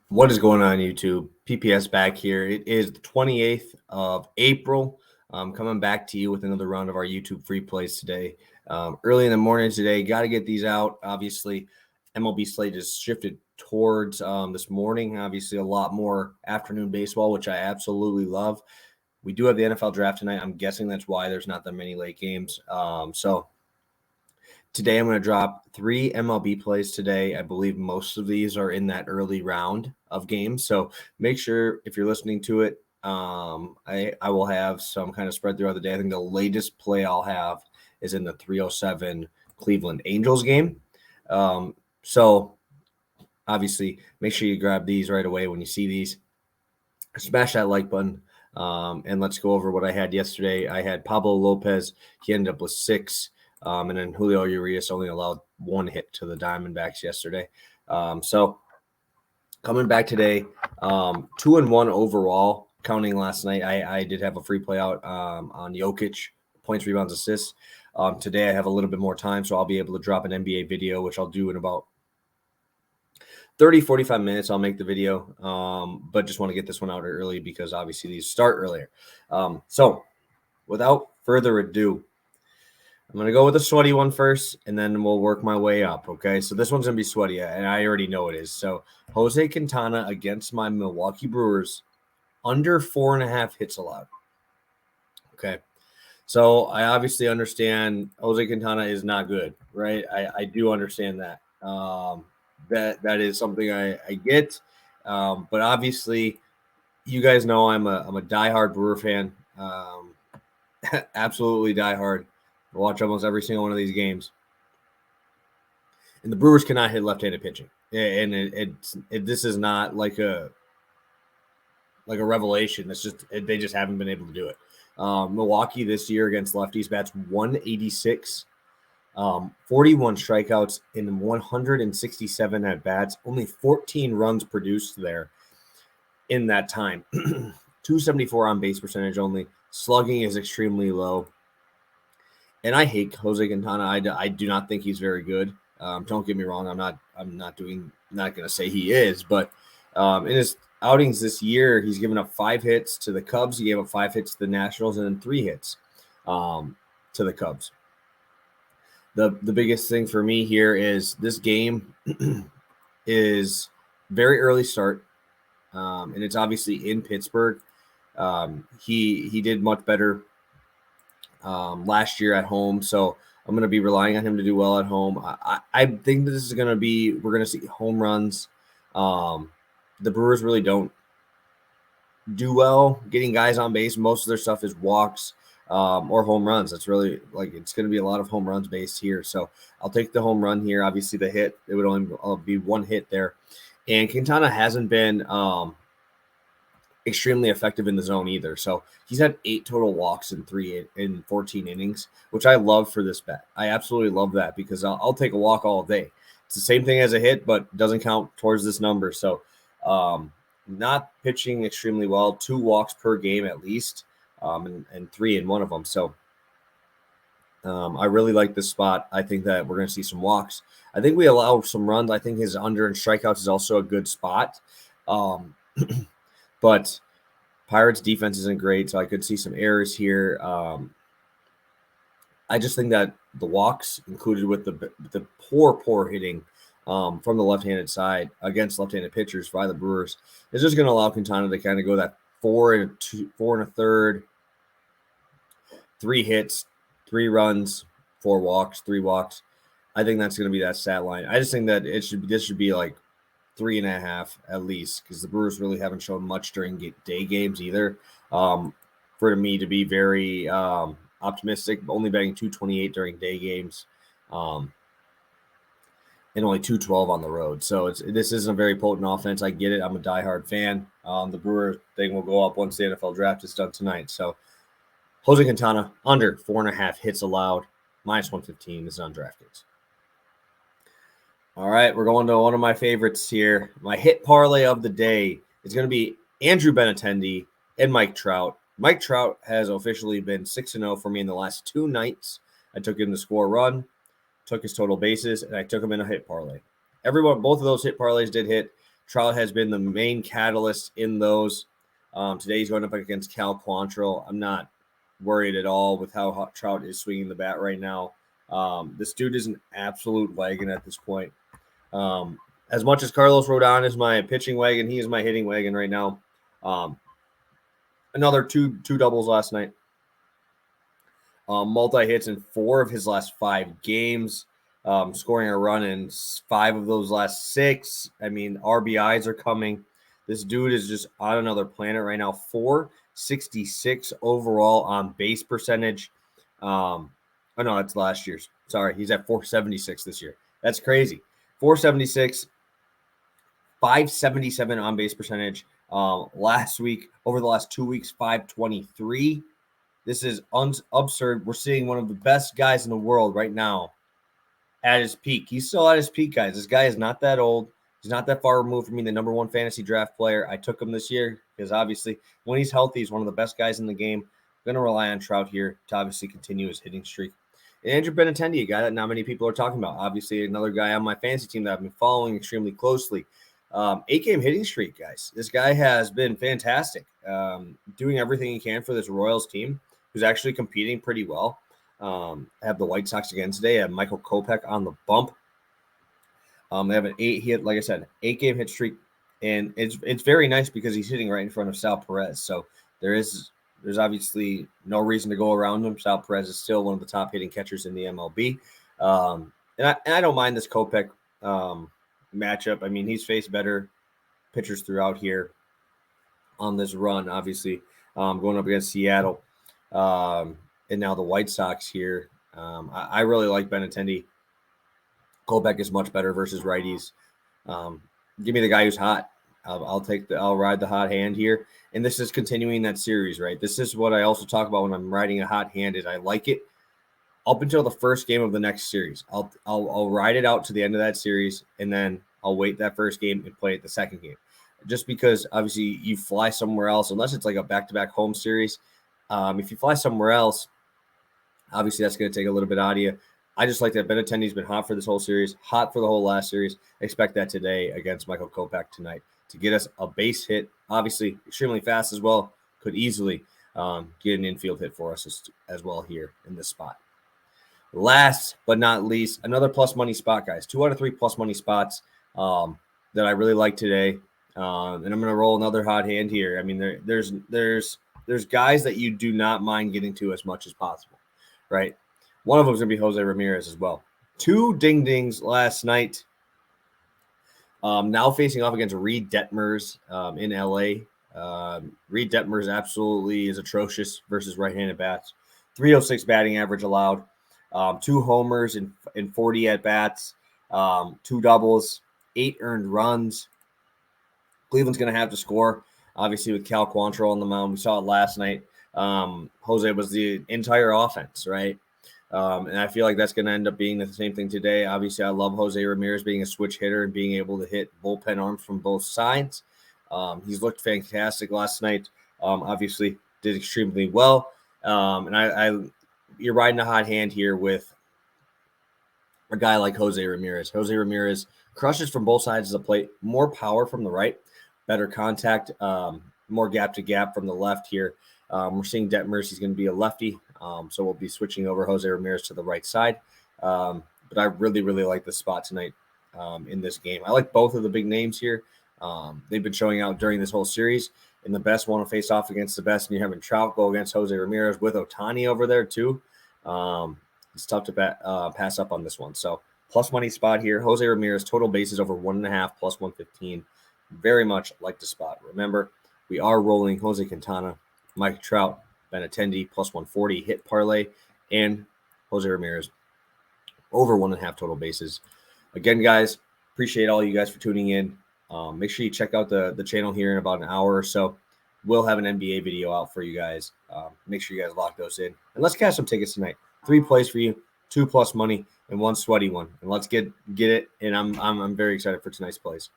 What is going on, YouTube? PPS back here. It is the 28th of April. Coming back to you with another round of our YouTube free plays today. Early in the morning today, got to get these out. Obviously, MLB slate is shifted towards this morning. Obviously, a lot more afternoon baseball, which I absolutely love. We do have the NFL draft tonight. I'm guessing that's why there's not that many late games. So today I'm going to drop 3 MLB plays today. I believe most of these are in that early round of games. So make sure if you're listening to it, I will have some kind of spread throughout the day. I think the latest play I'll have is in the 3:07 Cleveland Angels game. So obviously make sure you grab these right away when you see these. Smash that like button. And let's go over what I had yesterday. I had Pablo Lopez. He ended up with 6. And then Julio Urias only allowed 1 hit to the Diamondbacks yesterday. So coming back today, 2-1 overall, counting last night. I did have a free play out on Jokic, points, rebounds, assists. Today I have a little bit more time, so I'll be able to drop an NBA video, which I'll do in about 30, 45 minutes. I'll make the video, but just want to get this one out early because obviously these start earlier. So without further ado, I'm going to go with a sweaty one first, and then we'll work my way up, okay? So this one's going to be sweaty, and I already know it is. So Jose Quintana against my Milwaukee Brewers, under 4.5 hits allowed, okay? So I obviously understand Jose Quintana is not good, right? I do understand that. That is something I get, but obviously you guys know I'm a diehard Brewer fan, absolutely diehard. I watch almost every single one of these games. And the Brewers cannot hit left-handed pitching. And this is not like a revelation. It's just they just haven't been able to do it. Milwaukee this year against lefties bats 186, 41 strikeouts in 167 at-bats, only 14 runs produced there in that time. 274 on base percentage only. Slugging is extremely low. And I hate Jose Quintana. I do not think he's very good. Don't get me wrong. I'm not going to say he is, but in his outings this year, he's given up 5 hits to the Cubs. He gave up 5 hits to the Nationals and then 3 hits to the Cubs. The biggest thing for me here is this game is very early start, and it's obviously in Pittsburgh. He did much better last year at home, so I'm going to be relying on him to do well at home. I think this is going to be, we're going to see home runs. The Brewers really don't do well getting guys on base. Most of their stuff is walks or home runs. That's really it's going to be a lot of home runs based here. So I'll take the home run here. Obviously the hit, it would only be 1 hit there. And Quintana hasn't been extremely effective in the zone either. So he's had 8 total walks in 14 innings, which I love for this bet. I absolutely love that because I'll take a walk all day. It's the same thing as a hit, but doesn't count towards this number. So not pitching extremely well, 2 walks per game at least, and 3 in one of them. So I really like this spot. I think that we're going to see some walks. I think we allow some runs. I think his under and strikeouts is also a good spot. But Pirates defense isn't great, so I could see some errors here. I just think that the walks included with the poor hitting from the left-handed side against left-handed pitchers by the Brewers is just going to allow Quintana to kind of go that 4 1/3, 3 hits, 3 runs, 4 walks, 3 walks. I think that's going to be that stat line. I just think that this should be like 3.5 at least, because the Brewers really haven't shown much during day games either. For me to be very optimistic, only betting 228 during day games, and only 212 on the road. So this isn't a very potent offense. I get it. I'm a diehard fan. The Brewer thing will go up once the NFL draft is done tonight. So Jose Quintana under 4.5 hits allowed, -115. This is on DraftKings. All right, we're going to one of my favorites here. My hit parlay of the day is going to be Andrew Benetendi and Mike Trout. Mike Trout has officially been 6-0 for me in the last 2 nights. I took him to score a run, took his total bases, and I took him in a hit parlay. Both of those hit parlays did hit. Trout has been the main catalyst in those. Today he's going up against Cal Quantrill. I'm not worried at all with how Trout is swinging the bat right now. This dude is an absolute wagon at this point. As much as Carlos Rodon is my pitching wagon, he is my hitting wagon right now. Another two doubles last night. Multi-hits in 4 of his last 5 games. Scoring a run in 5 of those last 6. I mean, RBIs are coming. This dude is just on another planet right now. 466 overall on base percentage. Oh, no, that's last year's. Sorry, he's at 476 this year. That's crazy. 476, 577 on base percentage. Last week, over the last 2 weeks, 523. This is absurd. We're seeing one of the best guys in the world right now at his peak. He's still at his peak, guys. This guy is not that old. He's not that far removed from being the number 1 fantasy draft player. I took him this year because obviously when he's healthy, he's one of the best guys in the game. I'm going to rely on Trout here to obviously continue his hitting streak. And Andrew Benetendi, a guy that not many people are talking about. Obviously another guy on my fantasy team that I've been following extremely closely. 8-game hitting streak, guys. This guy has been fantastic, doing everything he can for this Royals team, who's actually competing pretty well. I have the White Sox again today. I have Michael Kopech on the bump. They have an 8-game hit streak, and it's very nice because he's hitting right in front of Sal Perez. So there's obviously no reason to go around him. Sal Perez is still one of the top hitting catchers in the MLB, and I don't mind this Kopech matchup. I mean, he's faced better pitchers throughout here on this run. Obviously, going up against Seattle. And now the White Sox here. I really like Benetendi. Kopech is much better versus righties. Give me the guy who's hot. I'll ride the hot hand here. And this is continuing that series, right? This is what I also talk about when I'm riding a hot hand is I like it up until the first game of the next series. I'll ride it out to the end of that series, and then I'll wait that first game and play it the second game. Just because obviously you fly somewhere else, unless it's like a back-to-back home series. If you fly somewhere else, obviously that's going to take a little bit out of you. I just like that Benetendi's been hot for this whole series, hot for the whole last series. Expect that today against Michael Kopech tonight to get us a base hit. Obviously, extremely fast as well. Could easily get an infield hit for us as well here in this spot. Last but not least, another plus money spot, guys. 2 out of 3 plus money spots that I really like today. And I'm going to roll another hot hand here. I mean, there's guys that you do not mind getting to as much as possible, right? One of them is going to be Jose Ramirez as well. 2 ding-dings last night. Now facing off against Reed Detmers in L.A. Reed Detmers absolutely is atrocious versus right-handed bats. 306 batting average allowed. 2 homers in 40 at-bats. 2 doubles. 8 earned runs. Cleveland's going to have to score. Obviously, with Cal Quantrill on the mound, we saw it last night. Jose was the entire offense, right? And I feel like that's going to end up being the same thing today. Obviously, I love Jose Ramirez being a switch hitter and being able to hit bullpen arms from both sides. He's looked fantastic last night. Obviously, did extremely well. And you're riding a hot hand here with a guy like Jose Ramirez. Jose Ramirez crushes from both sides of the plate, more power from the right, better contact, more gap to gap from the left here. We're seeing Detmers. He's going to be a lefty, so we'll be switching over Jose Ramirez to the right side. But I really, really like the spot tonight in this game. I like both of the big names here. They've been showing out during this whole series, and the best want to face off against the best, and you're having Trout go against Jose Ramirez with Ohtani over there too. It's tough to pass up on this one. So plus money spot here. Jose Ramirez, total bases over 1.5, plus 115. Very much like the spot. Remember, we are rolling Jose Quintana, Mike Trout, Benetendi, plus 140, hit parlay, and Jose Ramirez over 1.5 total bases. Again, guys, appreciate all you guys for tuning in. Make sure you check out the channel here in about an hour or so. We'll have an NBA video out for you guys. Make sure you guys lock those in. And let's cash some tickets tonight. 3 plays for you, 2 plus money, and 1 sweaty one. And let's get it. And I'm very excited for tonight's plays.